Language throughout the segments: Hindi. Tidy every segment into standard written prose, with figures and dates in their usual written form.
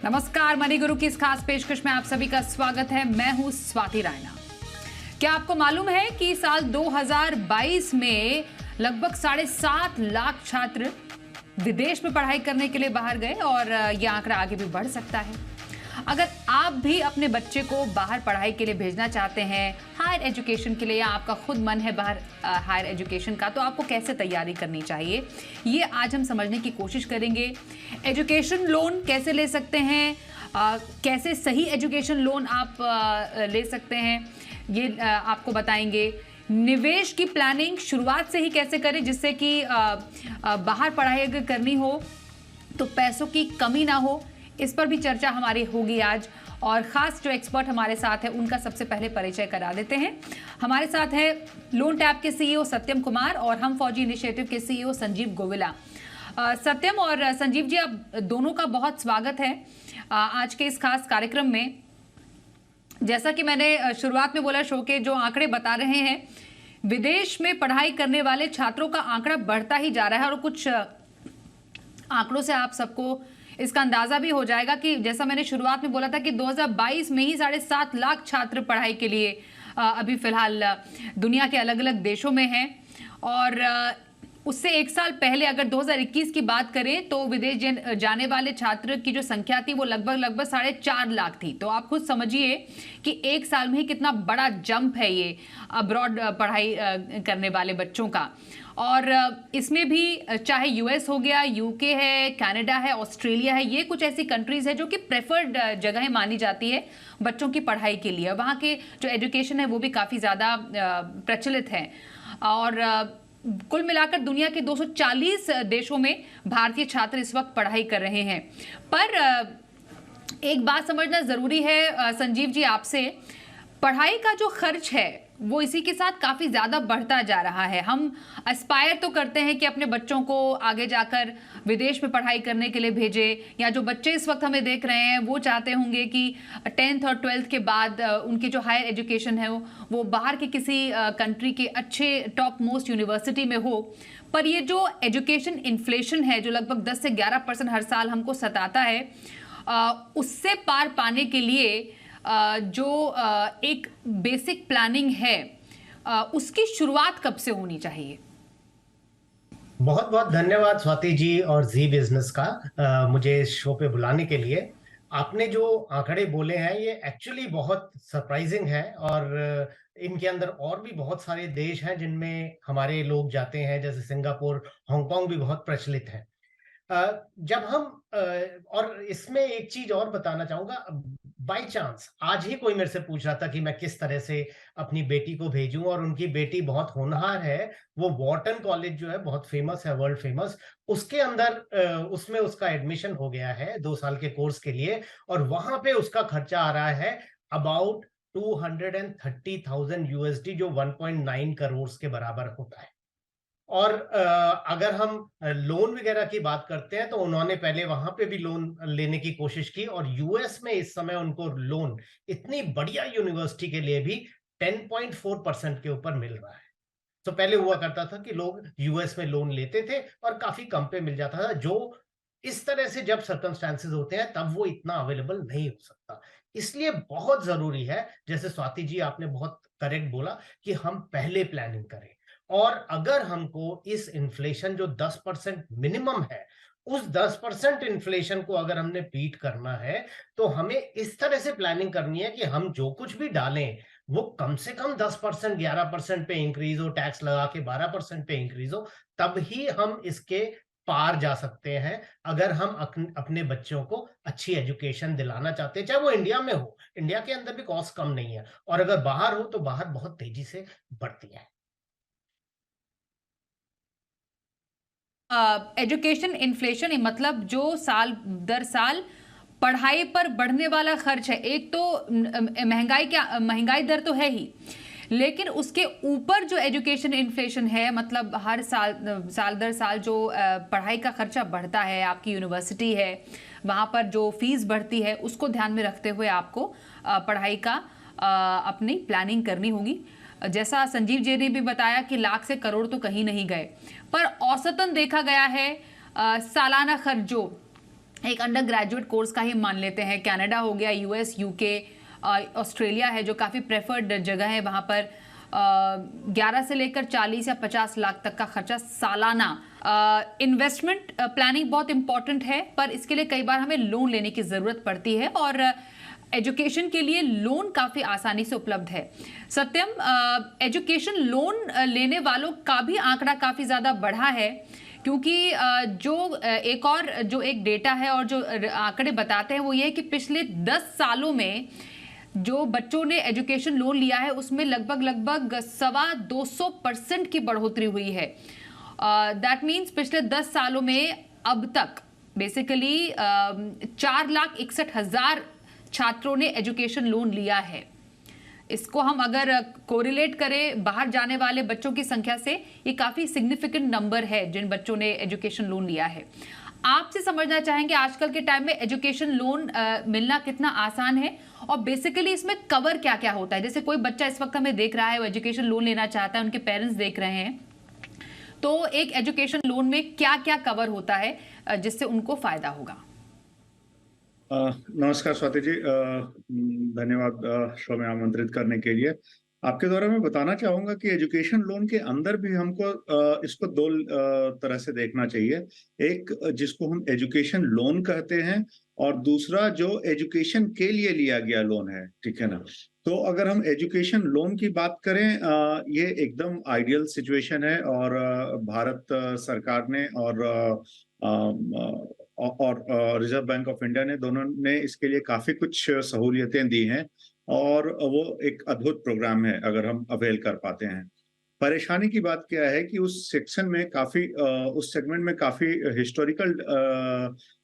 नमस्कार, मनी गुरु की इस खास पेशकश में आप सभी का स्वागत है। मैं हूं स्वाति रायना। क्या आपको मालूम है कि साल 2022 में लगभग 7.5 लाख छात्र विदेश में पढ़ाई करने के लिए बाहर गए और यह आंकड़ा आगे भी बढ़ सकता है। अगर आप भी अपने बच्चे को बाहर पढ़ाई के लिए भेजना चाहते हैं, हायर एजुकेशन के लिए, या आपका खुद मन है बाहर हायर एजुकेशन का, तो आपको कैसे तैयारी करनी चाहिए, ये आज हम समझने की कोशिश करेंगे। एजुकेशन लोन कैसे ले सकते हैं, कैसे सही एजुकेशन लोन आप ले सकते हैं, ये आपको बताएंगे। निवेश की प्लानिंग शुरुआत से ही कैसे करें जिससे कि बाहर पढ़ाई अगर करनी हो तो पैसों की कमी ना हो, इस पर भी चर्चा हमारी होगी आज। और खास जो एक्सपर्ट हमारे साथ है उनका सबसे पहले परिचय करा देते हैं। हमारे साथ है लोन टैप के सीईओ सत्यम कुमार और हम फौजी इनिशिएटिव के सीईओ संजीव गोविला। सत्यम और संजीव जी, आप दोनों का बहुत स्वागत है आज के इस खास कार्यक्रम में। जैसा कि मैंने शुरुआत में बोला, शो के जो आंकड़े बता रहे हैं, विदेश में पढ़ाई करने वाले छात्रों का आंकड़ा बढ़ता ही जा रहा है। और कुछ आंकड़ों से आप सबको इसका अंदाजा भी हो जाएगा कि जैसा मैंने शुरुआत में बोला था कि 2022 में ही 7.5 लाख छात्र पढ़ाई के लिए अभी फिलहाल दुनिया के अलग अलग देशों में हैं। और उससे एक साल पहले अगर 2021 की बात करें तो विदेश जाने वाले छात्र की जो संख्या थी वो लगभग 4.5 लाख थी। तो आप खुद समझिए कि एक साल में ही कितना बड़ा जंप है ये अब्रॉड पढ़ाई करने वाले बच्चों का। और इसमें भी चाहे यूएस हो गया, यूके है, कनाडा है, ऑस्ट्रेलिया है, ये कुछ ऐसी कंट्रीज है जो कि प्रेफर्ड जगह मानी जाती है बच्चों की पढ़ाई के लिए। वहाँ के जो एजुकेशन है वो भी काफ़ी ज़्यादा प्रचलित है। और कुल मिलाकर दुनिया के 240 देशों में भारतीय छात्र इस वक्त पढ़ाई कर रहे हैं। पर एक बात समझना ज़रूरी है संजीव जी आपसे, पढ़ाई का जो खर्च है वो इसी के साथ काफ़ी ज़्यादा बढ़ता जा रहा है। हम एस्पायर तो करते हैं कि अपने बच्चों को आगे जाकर विदेश में पढ़ाई करने के लिए भेजें, या जो बच्चे इस वक्त हमें देख रहे हैं वो चाहते होंगे कि 10th और 12th के बाद उनकी जो हायर एजुकेशन है वो बाहर के किसी कंट्री के अच्छे टॉप मोस्ट यूनिवर्सिटी में हो। पर ये जो एजुकेशन इन्फ्लेशन है जो लगभग 10 से 11% हर साल हमको सताता है, उससे पार पाने के लिए जो एक बेसिक प्लानिंग है उसकी शुरुआत कब से होनी चाहिए? बहुत बहुत धन्यवाद स्वाति जी और जी बिजनेस का मुझे इस शो पे बुलाने के लिए। आपने जो आंकड़े बोले हैं ये एक्चुअली बहुत सरप्राइजिंग है, और इनके अंदर और भी बहुत सारे देश हैं जिनमें हमारे लोग जाते हैं, जैसे सिंगापुर, हांगकांग भी बहुत प्रचलित है। जब हम और इसमें एक चीज और बताना चाहूंगा, बाय चांस आज ही कोई मेरे से पूछ रहा था कि मैं किस तरह से अपनी बेटी को भेजूं, और उनकी बेटी बहुत होनहार है। वो वॉर्टन कॉलेज जो है बहुत फेमस है, वर्ल्ड फेमस, उसके अंदर उसमें उसका एडमिशन हो गया है 2 साल के कोर्स के लिए, और वहां पे उसका खर्चा आ रहा है अबाउट 230,000 यूएसडी, जो 1.9 करोड़ के बराबर होता है। और अगर हम लोन वगैरह की बात करते हैं तो उन्होंने पहले वहां पे भी लोन लेने की कोशिश की, और यूएस में इस समय उनको लोन इतनी बढ़िया यूनिवर्सिटी के लिए भी 10.4% के ऊपर मिल रहा है। तो पहले हुआ करता था कि लोग यूएस में लोन लेते थे और काफी कम पे मिल जाता था, जो इस तरह से जब सर्कमस्टांसेस होते हैं तब वो इतना अवेलेबल नहीं हो सकता। इसलिए बहुत जरूरी है, जैसे स्वाति जी आपने बहुत करेक्ट बोला, कि हम पहले प्लानिंग करें। और अगर हमको इस इन्फ्लेशन जो 10% मिनिमम है, उस 10% इन्फ्लेशन को अगर हमने बीट करना है, तो हमें इस तरह से प्लानिंग करनी है कि हम जो कुछ भी डालें वो कम से कम 10% 11% पे इंक्रीज हो, टैक्स लगा के 12% पे इंक्रीज हो, तब ही हम इसके पार जा सकते हैं। अगर हम अपने बच्चों को अच्छी एजुकेशन दिलाना चाहते हैं, चाहे वो इंडिया में हो, इंडिया के अंदर भी कॉस्ट कम नहीं है, और अगर बाहर हो तो बाहर बहुत तेजी से बढ़ती है। एजुकेशन इन्फ्लेशन मतलब जो साल दर साल पढ़ाई पर बढ़ने वाला खर्च है। एक तो महंगाई दर तो है ही, लेकिन उसके ऊपर जो एजुकेशन इन्फ्लेशन है, मतलब हर साल दर साल जो पढ़ाई का खर्चा बढ़ता है, आपकी यूनिवर्सिटी है वहाँ पर जो फीस बढ़ती है, उसको ध्यान में रखते हुए आपको पढ़ाई का अपनी प्लानिंग करनी होगी। जैसा संजीव जी ने भी बताया कि लाख से करोड़ तो कहीं नहीं गए, पर औसतन देखा गया है सालाना खर्च जो एक अंडर ग्रेजुएट कोर्स का ही मान लेते हैं, कनाडा हो गया, यूएस, यूके, ऑस्ट्रेलिया है जो काफ़ी प्रेफर्ड जगह है, वहाँ पर 11 से लेकर 40 या 50 लाख तक का खर्चा सालाना। इन्वेस्टमेंट प्लानिंग बहुत इंपॉर्टेंट है, पर इसके लिए कई बार हमें लोन लेने की ज़रूरत पड़ती है और एजुकेशन के लिए लोन काफ़ी आसानी से उपलब्ध है। सत्यम, एजुकेशन लोन लेने वालों का भी आंकड़ा काफ़ी ज़्यादा बढ़ा है, क्योंकि जो एक डेटा है और जो आंकड़े बताते हैं वो ये है कि पिछले 10 सालों में जो बच्चों ने एजुकेशन लोन लिया है उसमें लगभग 250% की बढ़ोतरी हुई है। दैट मीन्स पिछले 10 सालों में अब तक बेसिकली 4,61,000 छात्रों ने एजुकेशन लोन लिया है। इसको हम अगर कोरिलेट करें बाहर जाने वाले बच्चों की संख्या से, ये काफ़ी सिग्निफिकेंट नंबर है जिन बच्चों ने एजुकेशन लोन लिया है। आपसे समझना चाहेंगे आजकल के टाइम में एजुकेशन लोन मिलना कितना आसान है और बेसिकली इसमें कवर क्या क्या होता है। जैसे कोई बच्चा इस वक्त हमें देख रहा है, वो एजुकेशन लोन लेना चाहता है, उनके पेरेंट्स देख रहे हैं, तो एक एजुकेशन लोन में क्या क्या कवर होता है जिससे उनको फायदा होगा? नमस्कार स्वाति जी, धन्यवाद शो में आमंत्रित करने के लिए। आपके द्वारा मैं बताना चाहूंगा कि एजुकेशन लोन के अंदर भी हमको इसको दो तरह से देखना चाहिए। एक जिसको हम एजुकेशन लोन कहते हैं और दूसरा जो एजुकेशन के लिए लिया गया लोन है, ठीक है ना। तो अगर हम एजुकेशन लोन की बात करें, ये एकदम आइडियल सिचुएशन है और भारत सरकार ने और रिजर्व बैंक ऑफ इंडिया ने, दोनों ने इसके लिए काफी कुछ सहूलियतें दी हैं और वो एक अद्भुत प्रोग्राम है अगर हम अवेल कर पाते हैं। परेशानी की बात क्या है कि उस सेगमेंट में काफी हिस्टोरिकल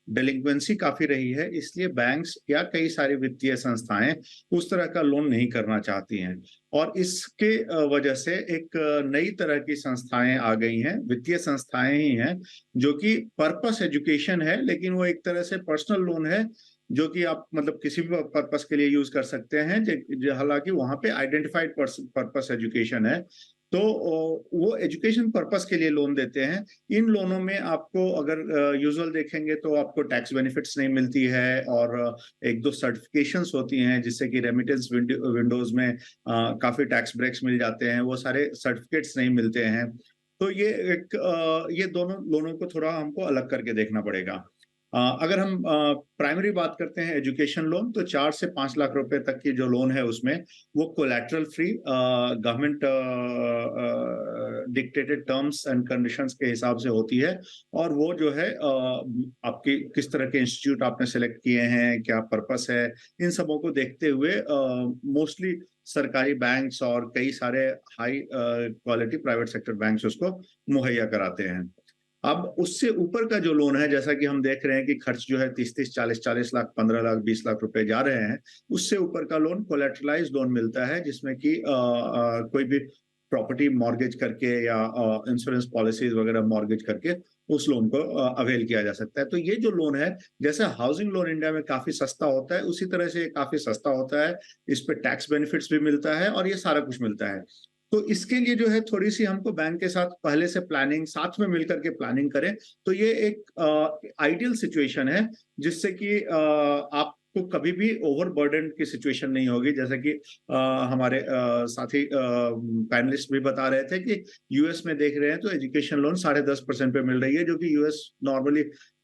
डेलिंक्वेंसी काफी रही है, इसलिए बैंक्स या कई सारी वित्तीय संस्थाएं उस तरह का लोन नहीं करना चाहती हैं और इसके वजह से एक नई तरह की संस्थाएं आ गई हैं, वित्तीय संस्थाएं ही हैं जो कि पर्पस एजुकेशन है, लेकिन वो एक तरह से पर्सनल लोन है जो कि आप मतलब किसी भी पर्पस के लिए यूज कर सकते हैं। हालांकि वहां पे आइडेंटिफाइड पर्पस एजुकेशन है, तो वो एजुकेशन पर्पस के लिए लोन देते हैं। इन लोनों में आपको अगर यूजुअल देखेंगे तो आपको टैक्स बेनिफिट्स नहीं मिलती है और एक दो सर्टिफिकेशंस होती हैं जिससे कि रेमिटेंस विंडोज में काफी टैक्स ब्रेक्स मिल जाते हैं, वो सारे सर्टिफिकेट्स नहीं मिलते हैं। तो ये दोनों लोनों को थोड़ा हमको अलग करके देखना पड़ेगा। अगर हम प्राइमरी बात करते हैं एजुकेशन लोन, तो 4 से 5 लाख रुपए तक की जो लोन है उसमें वो collateral free, government dictated terms and conditions के हिसाब से होती है और वो जो है आपकी किस तरह के इंस्टीट्यूट आपने सेलेक्ट किए हैं, क्या पर्पस है, इन सबों को देखते हुए मोस्टली सरकारी बैंक्स और कई सारे high quality private sector banks उसको मुहैया कराते हैं। अब उससे ऊपर का जो लोन है, जैसा कि हम देख रहे हैं कि खर्च जो है 30-30, 40-40 लाख, 15 लाख, 20 लाख रुपए जा रहे हैं, उससे ऊपर का लोन कोलैटरलाइज लोन मिलता है जिसमें कि कोई भी प्रॉपर्टी मॉर्गेज करके या इंश्योरेंस पॉलिसीज वगैरह मॉर्गेज करके उस लोन को अवेल किया जा सकता है। तो ये जो लोन है, जैसे हाउसिंग लोन इंडिया में काफी सस्ता होता है, उसी तरह से काफी सस्ता होता है, इस पे टैक्स बेनिफिट्स भी मिलता है और ये सारा कुछ मिलता है। तो इसके लिए जो है थोड़ी सी हमको बैंक के साथ पहले से प्लानिंग, साथ में मिलकर के प्लानिंग करें, तो ये एक आइडियल सिचुएशन है जिससे कि आपको कभी भी ओवरबर्डन की सिचुएशन नहीं होगी। जैसे कि हमारे साथी पैनलिस्ट भी बता रहे थे कि यूएस में देख रहे हैं तो एजुकेशन लोन 10.5% पे मिल रही है, जो कि यूएस नॉर्मली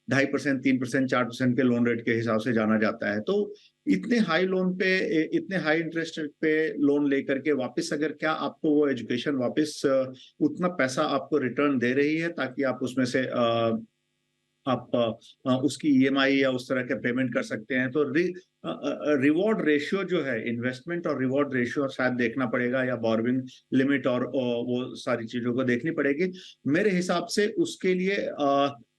2.5%, 3%, 4% के लोन रेट के हिसाब से जाना जाता है। तो इतने हाई लोन पे, इतने हाई इंटरेस्ट रेट पे लोन लेकर के वापस अगर क्या आपको वो एजुकेशन वापस उतना पैसा आपको रिटर्न दे रही है ताकि आप उसमें से आप उसकी ईएमआई या उस तरह के पेमेंट कर सकते हैं, तो रिवॉर्ड रेशियो जो है, इन्वेस्टमेंट और रिवॉर्ड रेशियो शायद देखना पड़ेगा, या बोरोविंग लिमिट और वो सारी चीजों को देखनी पड़ेगी। मेरे हिसाब से उसके लिए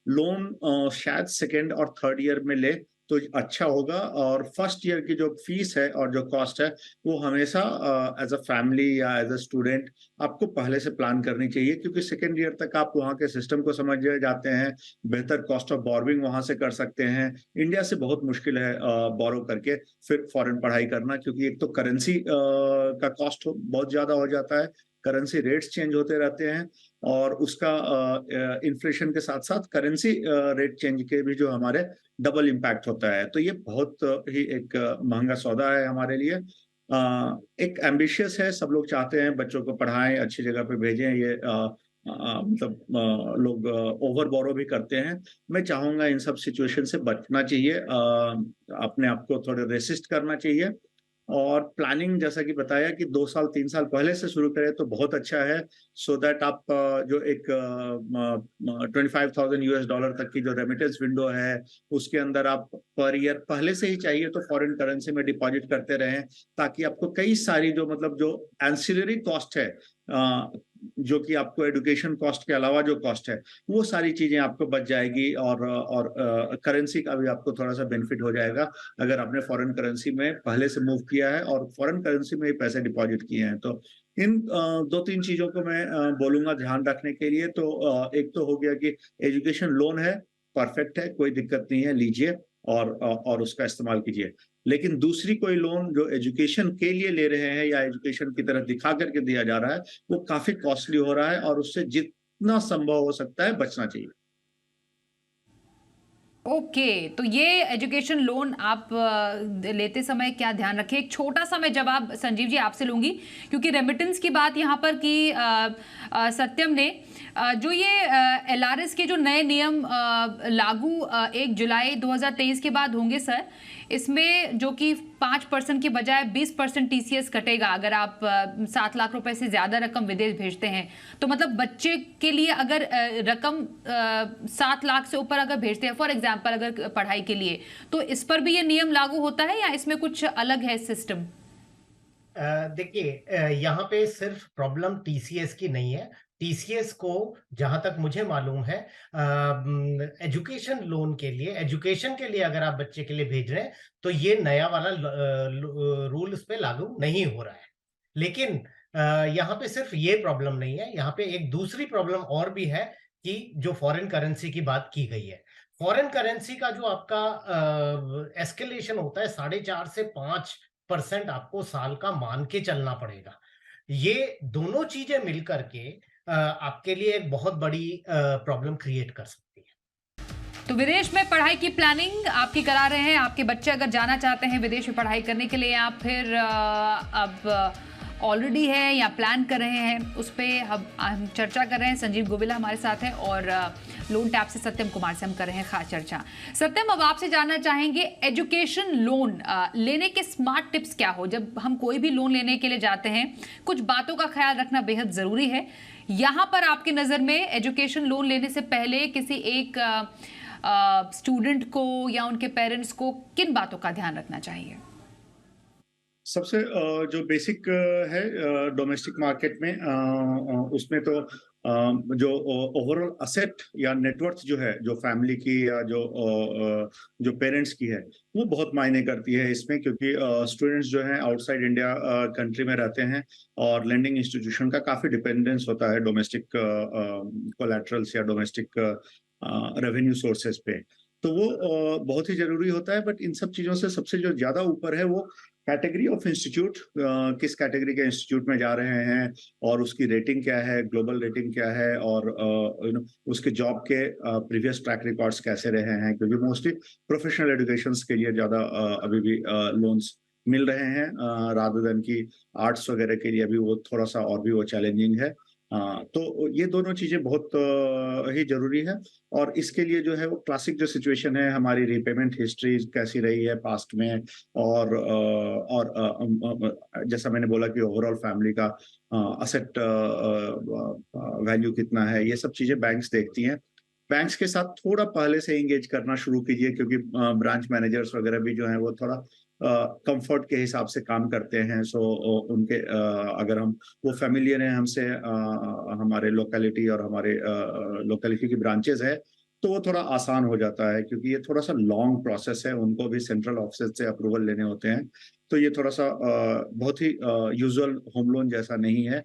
लोन शायद सेकेंड और थर्ड ईयर में ले तो अच्छा होगा और फर्स्ट ईयर की जो फीस है और जो कॉस्ट है वो हमेशा एज अ फैमिली या एज अ स्टूडेंट आपको पहले से प्लान करनी चाहिए, क्योंकि सेकेंड ईयर तक आप वहाँ के सिस्टम को समझ जाते हैं, बेहतर कॉस्ट ऑफ बोरोविंग वहाँ से कर सकते हैं। इंडिया से बहुत मुश्किल है बोरो करके फिर फॉरेन पढ़ाई करना, क्योंकि एक तो करेंसी का कॉस्ट बहुत ज्यादा हो जाता है, करेंसी रेट्स चेंज होते रहते हैं और उसका इन्फ्लेशन के साथ साथ करेंसी रेट चेंज के भी जो हमारे डबल इम्पैक्ट होता है। तो ये बहुत ही एक महंगा सौदा है हमारे लिए। एक एम्बिशियस है, सब लोग चाहते हैं बच्चों को पढ़ाएं, अच्छी जगह पे भेजें। ये मतलब लोग ओवर बोरो भी करते हैं। मैं चाहूंगा इन सब सिचुएशन से बचना चाहिए, अपने आप को थोड़े रेसिस्ट करना चाहिए, और प्लानिंग जैसा कि बताया कि 2 साल 3 साल पहले से शुरू करें तो बहुत अच्छा है, सो दैट आप जो एक $25,000 तक की जो रेमिटेंस विंडो है, उसके अंदर आप पर ईयर पहले से ही चाहिए तो फॉरेन करेंसी में डिपॉजिट करते रहें, ताकि आपको कई सारी जो मतलब जो एंसिलरी कॉस्ट है, जो कि आपको एजुकेशन कॉस्ट के अलावा जो कॉस्ट है, वो सारी चीजें आपको बच जाएगी, और करेंसी का भी आपको थोड़ा सा बेनिफिट हो जाएगा अगर आपने फॉरेन करेंसी में पहले से मूव किया है और फॉरेन करेंसी में ही पैसे डिपॉजिट किए हैं। तो इन 2-3 चीजों को मैं बोलूंगा ध्यान रखने के लिए। तो एक तो हो गया कि एजुकेशन लोन है, परफेक्ट है, कोई दिक्कत नहीं है, लीजिए और उसका इस्तेमाल कीजिए। लेकिन दूसरी कोई लोन जो एजुकेशन के लिए ले रहे हैं या एजुकेशन की तरफ दिखा करके दिया जा रहा है, वो काफी कॉस्टली हो रहा है, और उससे जितना संभव हो सकता है बचना चाहिए। ओके, तो ये एजुकेशन लोन आप लेते समय क्या ध्यान रखें? एक छोटा सा मैं जवाब संजीव जी आपसे लूंगी, क्योंकि रेमिटेंस की बात यहाँ पर की सत्यम ने, जो ये एलआरएस के जो नए नियम लागू 1 जुलाई 2023 के बाद होंगे सर, इसमें जो कि 5% की बजाय 20% टीसीएस कटेगा अगर आप 7 लाख रुपए से ज्यादा रकम विदेश भेजते हैं। तो मतलब बच्चे के लिए अगर रकम 7 लाख से ऊपर अगर भेजते हैं फॉर एग्जांपल अगर पढ़ाई के लिए, तो इस पर भी ये नियम लागू होता है या इसमें कुछ अलग है सिस्टम? देखिए, यहाँ पे सिर्फ प्रॉब्लम टीसीएस की नहीं है। टीसीएस को जहां तक मुझे मालूम है, एजुकेशन लोन के लिए, एजुकेशन के लिए अगर आप बच्चे के लिए भेज रहे हैं तो ये नया वाला रूल उस पे लागू नहीं हो रहा है। लेकिन यहाँ पे सिर्फ ये प्रॉब्लम नहीं है, यहाँ पे एक दूसरी प्रॉब्लम और भी है कि जो फॉरेन करेंसी की बात की गई है, फॉरेन करेंसी का जो आपका एस्केलेशन होता है 4.5 से 5% आपको साल का मान के चलना पड़ेगा। ये दोनों चीजें मिलकर के आपके लिए एक बहुत बड़ी प्रॉब्लम क्रिएट कर सकती है। तो विदेश में पढ़ाई की प्लानिंग आपकी करा रहे हैं, आपके बच्चे अगर जाना चाहते हैं विदेश में पढ़ाई करने के लिए, या फिर अब ऑलरेडी है या प्लान कर रहे हैं, उस पर हम चर्चा कर रहे हैं। संजीव गोविला हमारे साथ हैं और लोन टैप से सत्यम कुमार से हम कर रहे हैं खास चर्चा। सत्यम, अब आपसे जानना चाहेंगे एजुकेशन लोन लेने के स्मार्ट टिप्स क्या हो? जब हम कोई भी लोन लेने के लिए जाते हैं, कुछ बातों का ख्याल रखना बेहद ज़रूरी है। यहाँ पर आपकी नज़र में एजुकेशन लोन लेने से पहले किसी एक स्टूडेंट को या उनके पेरेंट्स को किन बातों का ध्यान रखना चाहिए? सबसे जो बेसिक है डोमेस्टिक मार्केट में, उसमें तो जो ओवरऑल असेट या नेटवर्थ जो है, जो फैमिली की या जो पेरेंट्स की है, वो बहुत मायने करती है इसमें, क्योंकि स्टूडेंट्स जो हैं आउटसाइड इंडिया कंट्री में रहते हैं और लैंडिंग इंस्टीट्यूशन का काफी डिपेंडेंस होता है डोमेस्टिक कोलैटरल्स या डोमेस्टिक रेवेन्यू सोर्सेज पे। तो वो बहुत ही जरूरी होता है। बट इन सब चीजों से सबसे जो ज्यादा ऊपर है वो कैटेगरी ऑफ इंस्टीट्यूट, किस कैटेगरी के इंस्टीट्यूट में जा रहे हैं और उसकी रेटिंग क्या है, ग्लोबल रेटिंग क्या है, और उसके जॉब के प्रीवियस ट्रैक रिकॉर्ड्स कैसे रहे हैं, क्योंकि मोस्टली प्रोफेशनल एजुकेशन के लिए ज्यादा अभी भी लोन्स मिल रहे हैं, रादर देन की आर्ट्स वगैरह के लिए अभी वो थोड़ा सा और भी वो चैलेंजिंग है। तो ये दोनों चीजें बहुत ही जरूरी है। और इसके लिए जो है वो क्लासिक जो सिचुएशन है, हमारी रीपेमेंट हिस्ट्री कैसी रही है पास्ट में, और जैसा मैंने बोला कि ओवरऑल फैमिली का असेट वैल्यू कितना है, ये सब चीजें बैंक्स देखती हैं। बैंक्स के साथ थोड़ा पहले से एंगेज करना शुरू कीजिए, क्योंकि ब्रांच मैनेजर्स वगैरह भी जो हैं वो थोड़ा कंफर्ट के हिसाब से काम करते हैं। सो उनके अगर हम वो फैमिलियर हैं हमसे, हमारे लोकेलिटी और हमारे लोकेलिटी की ब्रांचेस है, तो वो थोड़ा आसान हो जाता है, क्योंकि ये थोड़ा सा लॉन्ग प्रोसेस है, उनको भी सेंट्रल ऑफिस से अप्रूवल लेने होते हैं। तो ये थोड़ा सा बहुत ही यूजुअल होम लोन जैसा नहीं है,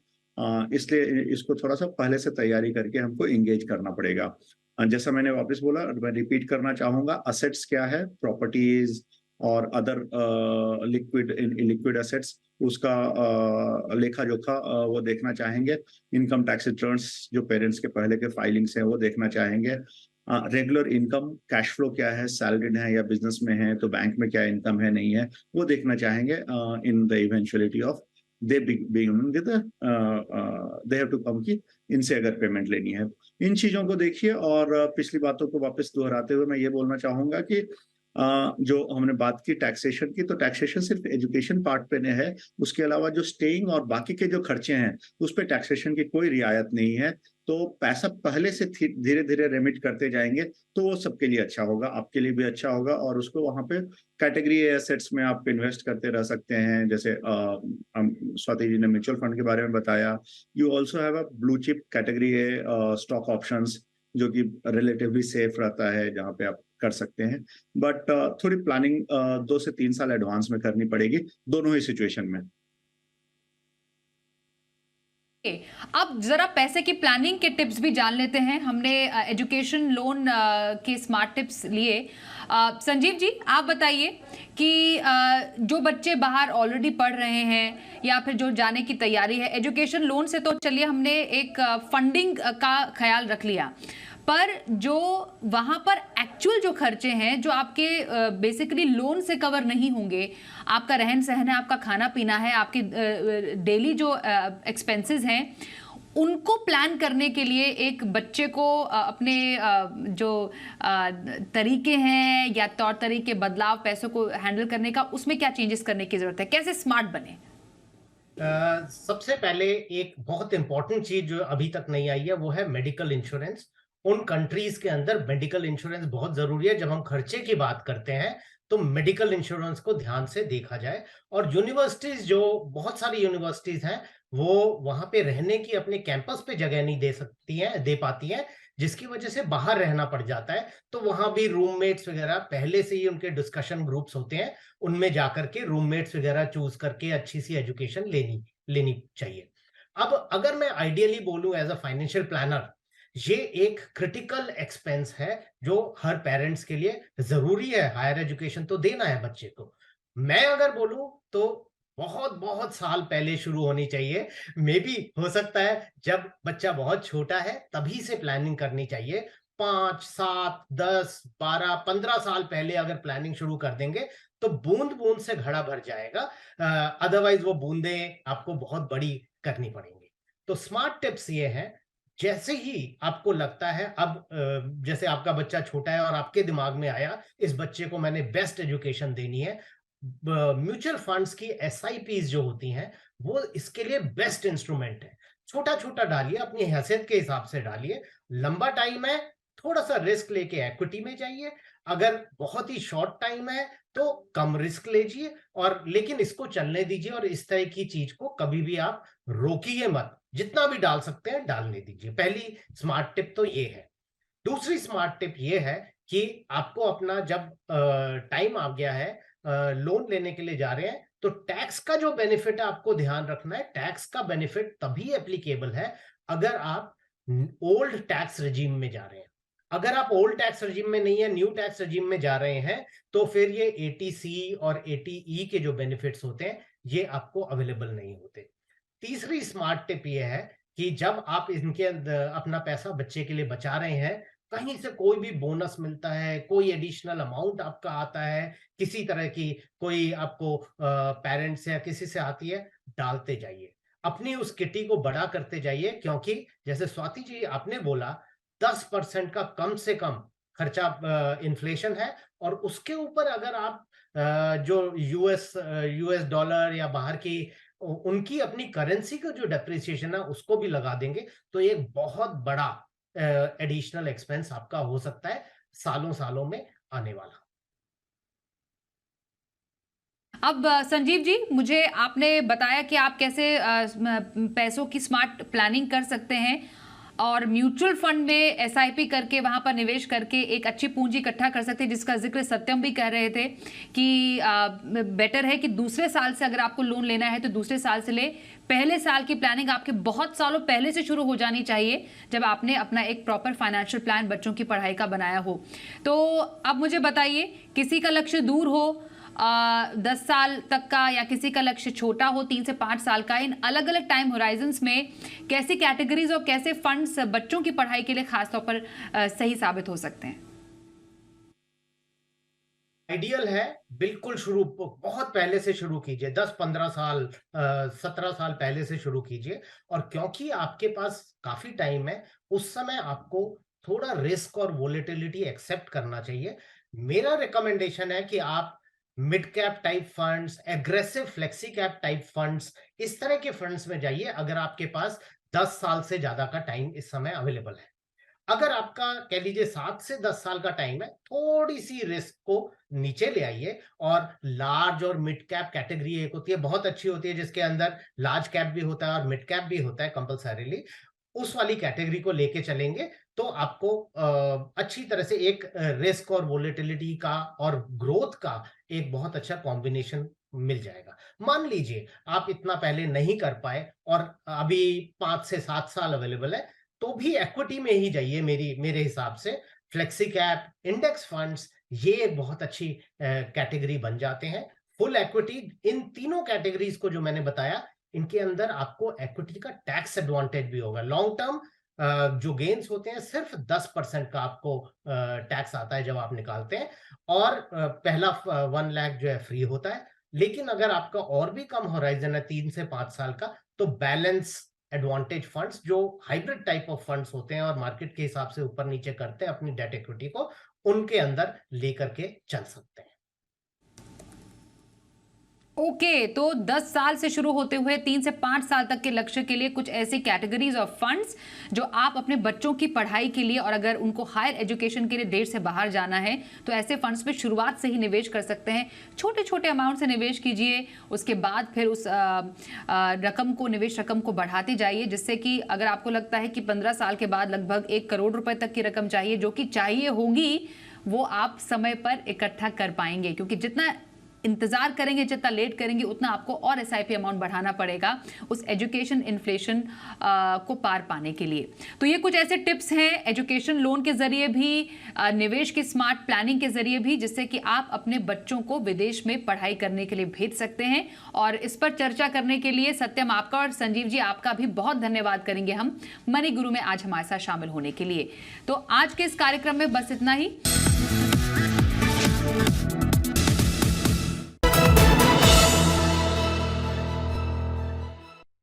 इसलिए इसको थोड़ा सा पहले से तैयारी करके हमको एंगेज करना पड़ेगा। जैसा मैंने वापस बोला, मैं रिपीट करना चाहूंगा, असेट्स क्या है, प्रॉपर्टीज, और अदर लिक्विड इलिक्विड एसेट्स, उसका लेखा जोखा वो देखना चाहेंगे। इनकम टैक्स रिटर्न्स जो पेरेंट्स के पहले के फाइलिंग्स हैं वो देखना चाहेंगे। रेगुलर इनकम कैश फ्लो क्या है, सैलरीड है या बिजनेस में है तो बैंक में क्या इनकम है नहीं है वो देखना चाहेंगे। In the eventuality of they they have to come की इनसे अगर पेमेंट लेनी है, इन चीजों को देखिए। और पिछली बातों को वापस दोहराते हुए मैं ये बोलना चाहूंगा कि जो हमने बात की टैक्सेशन की, तो टैक्सेशन सिर्फ एजुकेशन पार्ट पे नहीं है, उसके अलावा जो स्टेइंग और बाकी के जो खर्चे हैं उस पे टैक्सेशन की कोई रियायत नहीं है। तो पैसा पहले से धीरे धीरे रेमिट करते जाएंगे तो वो सबके लिए अच्छा होगा, आपके लिए भी अच्छा होगा। और उसको वहां पे कैटेगरी एसेट्स में आप इन्वेस्ट करते रह सकते हैं, जैसे स्वाति जी ने म्यूचुअल फंड के बारे में बताया। You also have a blue chip category stock options, जो कि रिलेटिवली सेफ रहता है, जहां पे आप कर सकते हैं। बट थोड़ी प्लानिंग 2 से 3 साल एडवांस में करनी पड़ेगी दोनों ही सिचुएशन में। अब जरा पैसे की प्लानिंग के टिप्स भी जान लेते हैं। हमने एजुकेशन लोन के स्मार्ट टिप्स लिए। संजीव जी, आप बताइए कि जो बच्चे बाहर ऑलरेडी पढ़ रहे हैं या फिर जो जाने की तैयारी है, एजुकेशन लोन से तो चलिए हमने एक फंडिंग का ख्याल रख लिया, पर जो वहाँ पर एक्चुअल जो खर्चे हैं जो आपके बेसिकली लोन से कवर नहीं होंगे, आपका रहन सहन है, आपका खाना पीना है, आपके डेली जो एक्सपेंसेस हैं, उनको प्लान करने के लिए एक बच्चे को अपने जो तरीके हैं या तौर तरीके, बदलाव, पैसों को हैंडल करने का, उसमें क्या चेंजेस करने की जरूरत है, कैसे स्मार्ट बने? सबसे पहले एक बहुत इंपॉर्टेंट चीज जो अभी तक नहीं आई है वो है मेडिकल इंश्योरेंस। उन कंट्रीज के अंदर मेडिकल इंश्योरेंस बहुत जरूरी है। जब हम खर्चे की बात करते हैं तो मेडिकल इंश्योरेंस को ध्यान से देखा जाए। और यूनिवर्सिटीज, जो बहुत सारी यूनिवर्सिटीज हैं, वो वहां पे रहने की अपने कैंपस पे जगह नहीं दे पाती हैं, जिसकी वजह से बाहर रहना पड़ जाता है। तो वहां भी रूममेट्स वगैरह पहले से ही उनके डिस्कशन ग्रुप्स होते हैं, उनमें जाकर के रूममेट्स वगैरह चूज करके अच्छी सी एजुकेशन लेनी चाहिए। अब अगर मैं आइडियली बोलूं एज अ फाइनेंशियल प्लानर, ये एक क्रिटिकल एक्सपेंस है जो हर पेरेंट्स के लिए जरूरी है। हायर एजुकेशन तो देना है बच्चे को। मैं अगर बोलूं तो बहुत बहुत साल पहले शुरू होनी चाहिए। मे बी हो सकता है जब बच्चा बहुत छोटा है तभी से प्लानिंग करनी चाहिए। 5, 7, 10, 12, 15 साल पहले अगर प्लानिंग शुरू कर देंगे तो बूंद बूंद से घड़ा भर जाएगा। अदरवाइज वो बूंदें आपको बहुत बड़ी करनी पड़ेंगी। तो स्मार्ट टिप्स ये है, जैसे ही आपको लगता है, अब जैसे आपका बच्चा छोटा है और आपके दिमाग में आया इस बच्चे को मैंने बेस्ट एजुकेशन देनी है, म्यूचुअल फंड्स की एसआईपीज जो होती हैं वो इसके लिए बेस्ट इंस्ट्रूमेंट है। छोटा छोटा डालिए, अपनी हैसियत के हिसाब से डालिए। लंबा टाइम है, थोड़ा सा रिस्क लेके इक्विटी में जाइए। अगर बहुत ही शॉर्ट टाइम है तो कम रिस्क लीजिए, और लेकिन इसको चलने दीजिए। और इस तरह की चीज को कभी भी आप रोकिए मत, जितना भी डाल सकते हैं डालने दीजिए। पहली स्मार्ट टिप तो ये है। दूसरी स्मार्ट टिप ये है कि आपको अपना, जब टाइम आ गया है, लोन लेने के लिए जा रहे हैं, तो टैक्स का जो बेनिफिट है आपको ध्यान रखना है। टैक्स का बेनिफिट तभी एप्लीकेबल है अगर आप ओल्ड टैक्स रिजीम में जा रहे हैं। अगर आप ओल्ड टैक्स रिजीम में नहीं है, न्यू टैक्स रिजीम में जा रहे हैं, तो फिर ये एटीसी और एटीई के जो बेनिफिट्स होते हैं ये आपको अवेलेबल नहीं होते। तीसरी स्मार्ट टिप ये है कि जब आप इनके अपना पैसा बच्चे के लिए बचा रहे हैं, कहीं से कोई भी बोनस मिलता है, कोई एडिशनल अमाउंट आपका आता है, किसी तरह की कोई आपको पेरेंट्स या किसी से आती है, डालते जाइए। अपनी उस किटी को बड़ा करते जाइए, क्योंकि जैसे स्वाति जी आपने बोला 10% का कम से कम खर्चा इन्फ्लेशन है। और उसके ऊपर अगर आप जो यूएस डॉलर या बाहर की उनकी अपनी करेंसी का जो डेप्रिसिएशन है उसको भी लगा देंगे, तो एक बहुत बड़ा एडिशनल एक्सपेंस आपका हो सकता है सालों सालों में आने वाला। अब संजीव जी, मुझे आपने बताया कि आप कैसे पैसों की स्मार्ट प्लानिंग कर सकते हैं और म्यूचुअल फंड में एसआईपी करके वहां पर निवेश करके एक अच्छी पूंजी इकट्ठा कर सकते हैं, जिसका जिक्र सत्यम भी कह रहे थे कि बेटर है कि दूसरे साल से अगर आपको लोन लेना है तो दूसरे साल से ले। पहले साल की प्लानिंग आपके बहुत सालों पहले से शुरू हो जानी चाहिए, जब आपने अपना एक प्रॉपर फाइनेंशियल प्लान बच्चों की पढ़ाई का बनाया हो। तो अब मुझे बताइए, किसी का लक्ष्य दूर हो, 10 साल तक का या किसी का लक्ष्य छोटा हो 3 से 5 साल का, इन अलग अलग टाइम होराइजन्स में कैसी कैटेगरीज और कैसे फंड्स बच्चों की पढ़ाई के लिए खासतौर पर सही साबित हो सकते हैं? आइडियल है, बिल्कुल शुरू बहुत पहले से शुरू कीजिए, 10-15 साल 17 साल पहले से शुरू कीजिए। और क्योंकि आपके पास काफी टाइम है, उस समय आपको थोड़ा रिस्क और वोलेटिलिटी एक्सेप्ट करना चाहिए। मेरा रिकमेंडेशन है कि आप mid cap type funds, aggressive flexi cap type funds, इस तरह के फंड्स में जाइए अगर आपके पास 10 साल से ज्यादा का टाइम इस समय अवेलेबल है। अगर आपका कह लीजिए 7 से 10 साल का टाइम है, थोड़ी सी रिस्क को नीचे ले आइए और लार्ज और मिड कैप कैटेगरी एक होती है, बहुत अच्छी होती है, जिसके अंदर लार्ज कैप भी होता है और मिड कैप भी होता है कंपल्सरीली। उस वाली कैटेगरी को लेके चलेंगे तो आपको अच्छी तरह से एक रिस्क और वोलेटिलिटी का और ग्रोथ का एक बहुत अच्छा कॉम्बिनेशन मिल जाएगा। मान लीजिए आप इतना पहले नहीं कर पाए और अभी 5 से 7 साल अवेलेबल है, तो भी इक्विटी में ही जाइए। मेरे हिसाब से फ्लेक्सी कैप, इंडेक्स फंड्स, ये एक बहुत अच्छी कैटेगरी बन जाते हैं। फुल इक्विटी, इन तीनों कैटेगरीज को जो मैंने बताया, इनके अंदर आपको इक्विटी का टैक्स एडवांटेज भी होगा। लॉन्ग टर्म जो गेन्स होते हैं, सिर्फ 10% का आपको टैक्स आता है जब आप निकालते हैं, और पहला 1 लाख जो है फ्री होता है। लेकिन अगर आपका और भी कम होराइजन है 3 से 5 साल का, तो बैलेंस एडवांटेज फंड्स, जो हाइब्रिड टाइप ऑफ फंड्स होते हैं और मार्केट के हिसाब से ऊपर नीचे करते हैं अपनी डेट इक्विटी को, उनके अंदर लेकर के चल सकते हैं। ओके, तो 10 साल से शुरू होते हुए 3 से 5 साल तक के लक्ष्य के लिए कुछ ऐसी कैटेगरीज ऑफ फंड्स जो आप अपने बच्चों की पढ़ाई के लिए, और अगर उनको हायर एजुकेशन के लिए देश से बाहर जाना है तो ऐसे फंड्स में शुरुआत से ही निवेश कर सकते हैं। छोटे छोटे अमाउंट से निवेश कीजिए, उसके बाद फिर उस निवेश रकम को बढ़ाते जाइए, जिससे कि अगर आपको लगता है कि 15 साल के बाद लगभग 1 करोड़ रुपए तक की रकम चाहिए, जो कि चाहिए होगी, वो आप समय पर इकट्ठा कर पाएंगे। क्योंकि जितना इंतजार करेंगे, जितना लेट करेंगे, उतना आपको और एसआईपी अमाउंट बढ़ाना पड़ेगा उस एजुकेशन इन्फ्लेशन को पार पाने के लिए। तो ये कुछ ऐसे टिप्स हैं एजुकेशन लोन के जरिए भी, निवेश की स्मार्ट प्लानिंग के जरिए भी, जिससे कि आप अपने बच्चों को विदेश में पढ़ाई करने के लिए भेज सकते हैं। और इस पर चर्चा करने के लिए सत्यम आपका और संजीव जी आपका भी बहुत धन्यवाद करेंगे हम मनी गुरु में आज हमारे साथ शामिल होने के लिए। तो आज के इस कार्यक्रम में बस इतना ही।